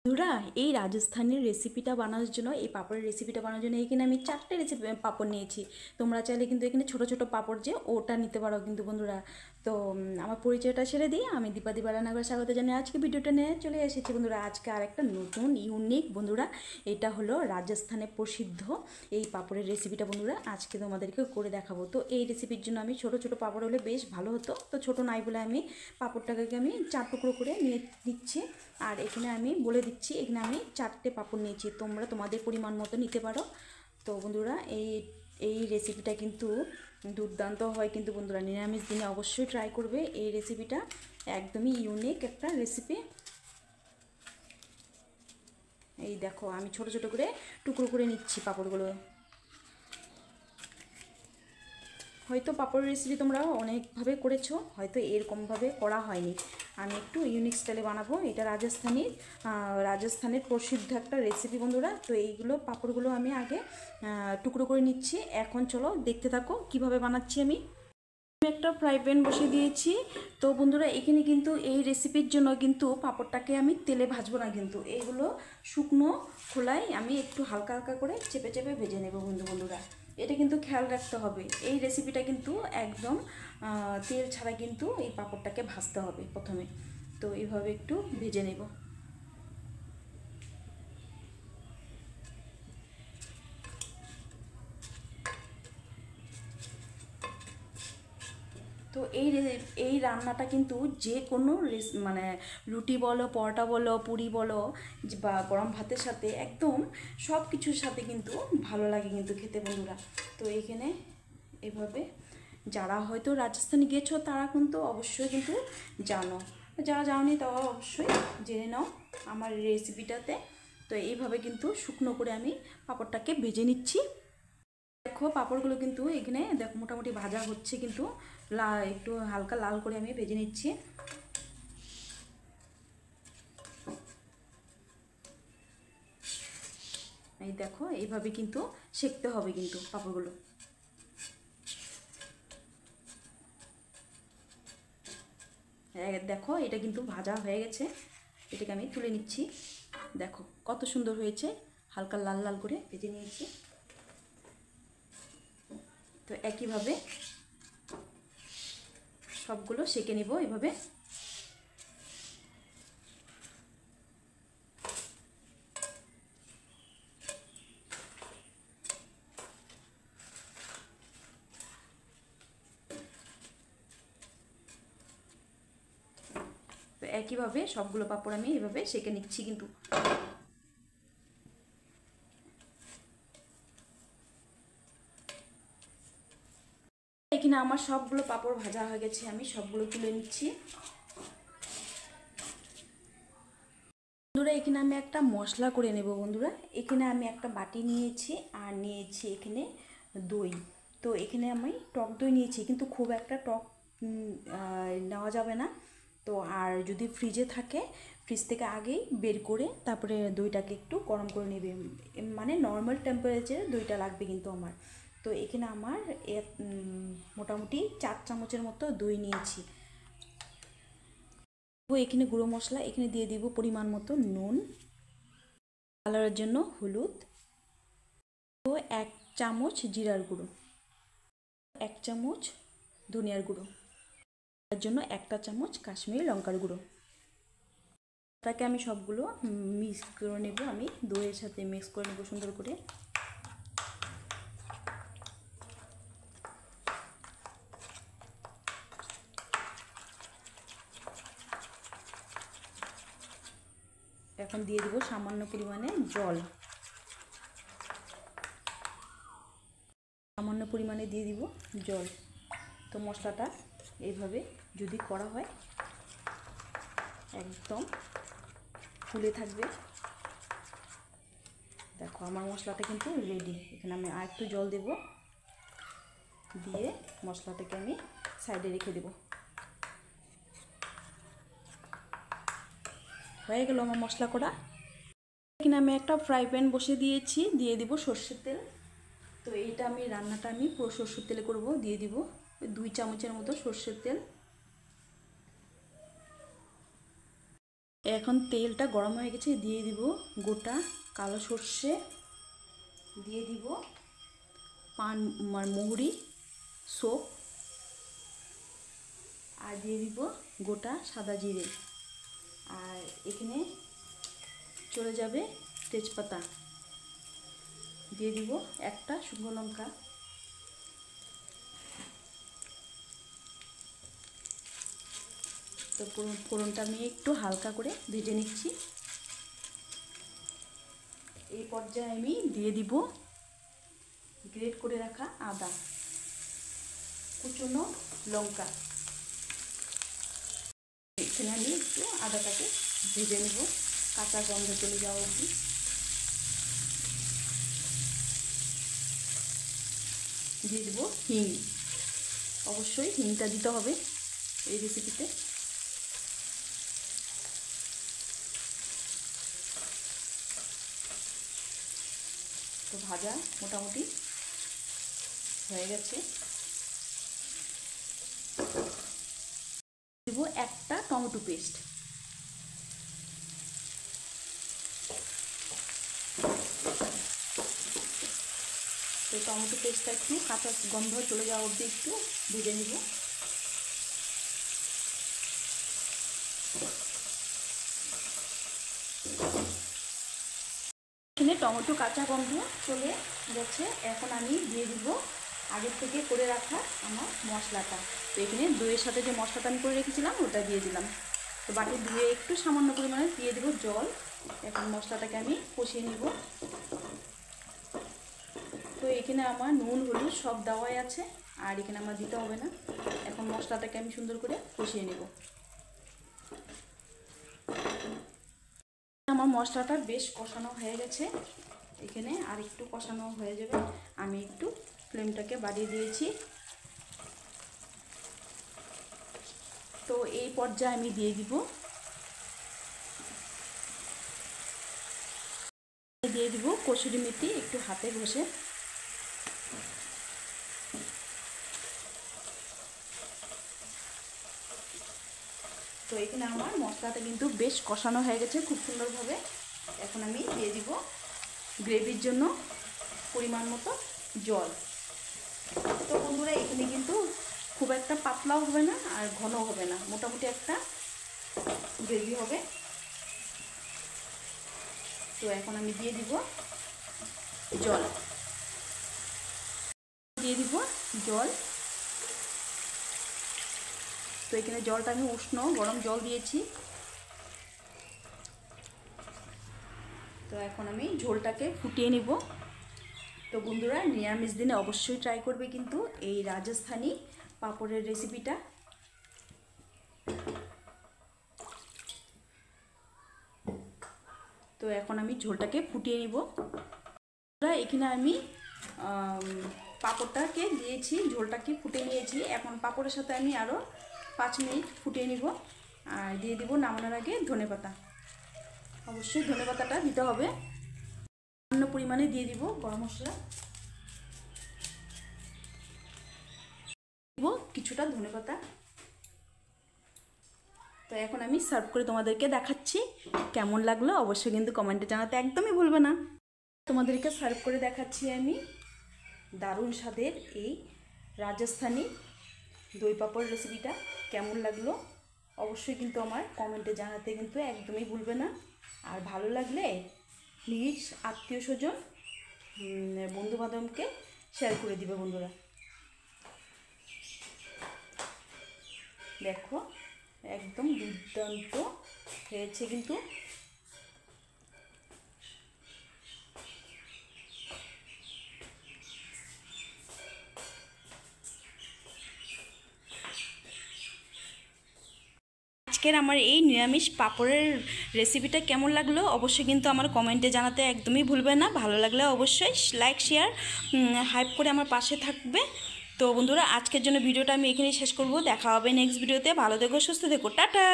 বন্ধুরা, এই রাজস্থানের রেসিপিটা বানানোর জন্য, এই পাঁপড়ের রেসিপিটা বানানোর জন্য এখানে আমি 4টে পাঁপড় নিয়েছি। তোমরা চাইলে কিন্তু এখানে ছোট ছোট পাঁপড় যে ওটা নিতে পারো কিন্তু বন্ধুরা। তো আমার পরিচয়টা সেরে দিই, আমি দীপা রান্নাঘরে স্বাগত জানিয়ে আজকে ভিডিওটা নিয়ে চলে এসেছি বন্ধুরা। আজকে আরেকটা নতুন ইউনিক বন্ধুরা, এটা হলো রাজস্থানে প্রসিদ্ধ এই পাঁপড়ের রেসিপিটা বন্ধুরা আজকে তোমাদেরকে করে দেখাবো। তো এই রেসিপির জন্য আমি ছোট ছোট পাঁপড় হলে বেশ ভালো হতো, তো ছোট নাই বলে আমি পাঁপড়টাকে আমি 4 টুকরো করে নিয়ে নিচ্ছি। আর এখানে আমি বলে দিচ্ছি, এখানে আমি 4টে পাঁপড় নিয়েছি, তোমরা তোমাদের পরিমাণ মতো নিতে পারো। তো বন্ধুরা, এই রেসিপিটা কিন্তু দুর্দান্ত হয় কিন্তু বন্ধুরা, নিরামিষ দিনে অবশ্যই ট্রাই করবে এই রেসিপিটা, একদমই ইউনিক একটা রেসিপি। এই দেখো, আমি ছোট ছোট করে টুকরো করে নিচ্ছি পাঁপড়গুলো। হয়তো পাঁপড়ের রেসিপি তোমরা অনেকভাবে করেছো, হয়তো এরকমভাবে করা হয়নি। আমি একটু ইউনিক স্টাইলে বানাবো, এটা রাজস্থানের প্রসিদ্ধ একটা রেসিপি বন্ধুরা। তো এইগুলো পাঁপড়গুলো আমি আগে টুকরো করে নিচ্ছি। এখন চলো দেখতে থাকো কিভাবে বানাচ্ছি আমি। একটা ফ্রাই প্যান বসিয়ে দিয়েছি। তো বন্ধুরা, এখানে কিন্তু এই রেসিপির জন্য কিন্তু পাঁপড়টাকে আমি তেলে ভাজবো না, কিন্তু এইগুলো শুকনো খোলায় আমি একটু হালকা হালকা করে চেপে চেপে ভেজে নেব বন্ধুরা। এটা কিন্তু খেয়াল রাখতে হবে, এই রেসিপিটা কিন্তু একদম তেল ছাড়া কিন্তু এই পাঁপড়টাকে ভাজতে হবে প্রথমে। তো এইভাবে একটু ভেজে নেব। তো এই রান্নাটা কিন্তু যে কোনো মানে রুটি বলো, পরোটা বলো, পুরি বলো, বা গরম ভাতের সাথে একদম সব কিছুর সাথে কিন্তু ভালো লাগে কিন্তু খেতে বন্ধুরা। তো এইখানে এভাবে, যারা হয়তো রাজস্থানে গিয়েছো তারা কিন্তু অবশ্যই কিন্তু জানো, যারা জানোনি তারা অবশ্যই জেনে নাও আমার রেসিপিটাতে। তো এইভাবে কিন্তু শুকনো করে আমি পাঁপড়টাকে ভেজে নিচ্ছি। দেখো, পাঁপড়গুলো কিন্তু এখানে দেখো মোটামুটি ভাজা হচ্ছে, কিন্তু একটু হালকা লাল করে আমি ভেজে নিচ্ছি। এই দেখো, এইভাবে কিন্তু সেঁকতে হবে কিন্তু পাঁপড়গুলো। দেখো, এটা কিন্তু ভাজা হয়ে গেছে, এটাকে আমি তুলে নিচ্ছি। দেখো কত সুন্দর হয়েছে, হালকা লাল লাল করে ভেজে নিয়েছি। তো একইভাবে সবগুলো সেঁকে নেব এভাবে। তো একইভাবে সবগুলো পাঁপড় আমি এভাবে সেঁকে নিচ্ছি কিন্তু। এখানে আমার সবগুলো পাঁপড় ভাজা হয়ে গেছে, আমি সবগুলো তুলে নিচ্ছি। বন্ধুরা, এখানে আমি একটা মশলা করে নেব বন্ধুরা। এখানে আমি একটা বাটি নিয়েছি, আর নিয়েছি এখানে দই। তো এখানে আমি টক দই নিয়েছি, কিন্তু খুব একটা টক নেওয়া যাবে না। তো আর যদি ফ্রিজে থাকে, ফ্রিজ থেকে আগেই বের করে তারপরে দইটাকে একটু গরম করে নেবে, মানে নর্মাল টেম্পারেচারে দইটা লাগবে কিন্তু আমার। তো এখানে আমার মোটামুটি 4 চামচের মতো দই নিয়েছি। এখানে গুঁড়ো মশলা, এখানে দিয়ে দিব পরিমাণ মতো নুন, কালারের জন্য হলুদ, ও 1 চামচ জিরার গুঁড়ো, 1 চামচ ধনিয়ার গুঁড়ো, তার জন্য 1টা চামচ কাশ্মীরি লঙ্কার গুঁড়ো। তাকে আমি সবগুলো মিক্স করে নেব, আমি দইয়ের সাথে মিক্স করে নেব সুন্দর করে। এখন দিয়ে দেব সামান্য পরিমাণে জল, সামান্য পরিমাণে দিয়ে দিব জল। তো মশলাটা এইভাবে যদি করা হয় একদম ফুলে থাকবে। দেখো, আমার মশলাটা কিন্তু রেডি। এখানে আমি আর একটু জল দেব, দিয়ে মশলাটাকে আমি সাইডে রেখে দেব। হয়ে গেল আমার মশলা করা। এখানে আমি একটা ফ্রাই প্যান বসিয়ে দিয়েছি, দিয়ে দিব সর্ষের তেল। তো এইটা আমি রান্নাটা আমি পুরো সর্ষের তেলে করব, দিয়ে দিব 2 চামচের মতো সর্ষের তেল। এখন তেলটা গরম হয়ে গেছে, দিয়ে দিব গোটা কালো সর্ষে, দিয়ে দিব মৌরি সোপ, আর দিয়ে দিব গোটা সাদা জিরে, আর এখানে চলে যাবে তেজপাতা, দিয়ে দিব একটা শুকনো লঙ্কা। তো ফোড়নটা আমি একটু হালকা করে ভেজে নিচ্ছি। এই পর্যায়ে আমি দিয়ে দিব গ্রেট করে রাখা আদা, কুচনো লঙ্কা। এখানে আমি একটু আদাটাকে ভেজে নেব কাঁচা গন্ধ চলে যাওয়া অবধি। দিয়ে দেব হিং, অবশ্যই হিংটা দিতে হবে এই রেসিপিতে। তো ভাজা মোটামুটি হয়ে গেছে। দেব একটা টমেটো পেস্ট, তো টমেটো পেস্টটা একটু কাঁচা গন্ধ চলে যাওয়া অবধি একটু ভেজে নেব। এখানে টমেটো কাঁচা গন্ধ চলে গেছে। এখন আমি দিয়ে দিব আগের থেকে করে রাখা আমার মশলাটা। তো এখানে দইয়ের সাথে যে মশলাটা আমি করে রেখেছিলাম ওটা দিয়ে দিলাম। তো বাটি ধুয়ে একটু সামান্য পরিমাণে দিয়ে দেবো জল। এখন মশলাটাকে আমি কষিয়ে নিব। তো এখানে আমার নুন হলুদ সব দেওয়াই আছে, আর এখানে আমার দিতে হবে না। এখন মশলাটাকে আমি সুন্দর করে কষিয়ে নেব। আমার মশলাটা বেশ কষানো হয়ে গেছে, এখানে আর একটু কষানো হয়ে যাবে। আমি একটু ফ্লেমটাকে বাড়িয়ে দিয়েছি। তো এই পর্যায়ে আমি দিয়ে দিব কসুরি মেথি একটু হাতে ঘষে। তো এখানে আমার মশলাটা কিন্তু বেশ কষানো হয়ে গেছে খুব সুন্দরভাবে। এখন আমি দিয়ে দিব গ্রেভির জন্য পরিমাণ মতো জল। তো বন্ধুরা এখানে কিন্তু খুব একটা পাতলাও হবে না আর ঘনও হবে না, মোটামুটি একটা গ্রেভি হবে। তো এখন আমি দিয়ে দিব জল, তো এখানে জলটা আমি উষ্ণ গরম জল দিয়েছি। তো এখন আমি ঝোলটাকে ফুটিয়ে নিব। তো বন্ধুরা নিরামিষ দিনে অবশ্যই ট্রাই করবে কিন্তু এই রাজস্থানি পাঁপড়ের রেসিপিটা। তো এখন আমি ঝোলটাকে ফুটিয়ে নিব। এখানে আমি পাঁপড়টাকে দিয়েছি, ঝোলটাকে ফুটিয়ে নিয়েছি। এখন পাঁপড়ের সাথে আমি আরও 5 মিনিট ফুটিয়ে নিব। আর দিয়ে দিব নামানোর আগে ধনেপাতা, অবশ্যই ধনেপাতাটা দিতে হবে। সামান্য পরিমাণে দিয়ে দিব গরম মশলা, দিব কিছুটা ধনেপাতা। তো এখন আমি সার্ভ করে তোমাদেরকে দেখাচ্ছি কেমন লাগলো। অবশ্যই কিন্তু কমেন্টে জানাতে একদমই ভুলবে না। তোমাদেরকে সার্ভ করে দেখাচ্ছি আমি দারুণ স্বাদের এই রাজস্থানি দই পাঁপড় রেসিপিটা। কেমন লাগলো অবশ্যই কিন্তু আমার কমেন্টে জানাতে কিন্তু একদমই ভুলবে না। আর ভালো লাগলে প্লিজ আত্মীয় স্বজন বন্ধুবান্ধবকে শেয়ার করে দিবে বন্ধুরা। দেখো একদম দুর্দান্ত হয়েছে কিন্তু। আজকের আমার এই নিরামিষ পাঁপড়ের রেসিপিটা কেমন লাগলো অবশ্যই কিন্তু আমার কমেন্টে জানাতে একদমই ভুলবে না। ভালো লাগলে অবশ্যই লাইক শেয়ার হাইপ করে আমার পাশে থাকবে। তো বন্ধুরা আজকের জন্য ভিডিওটা আমি এখানেই শেষ করব। দেখা হবে নেক্সট ভিডিওতে। ভালো থেকো, সুস্থ থেকো, টাটা।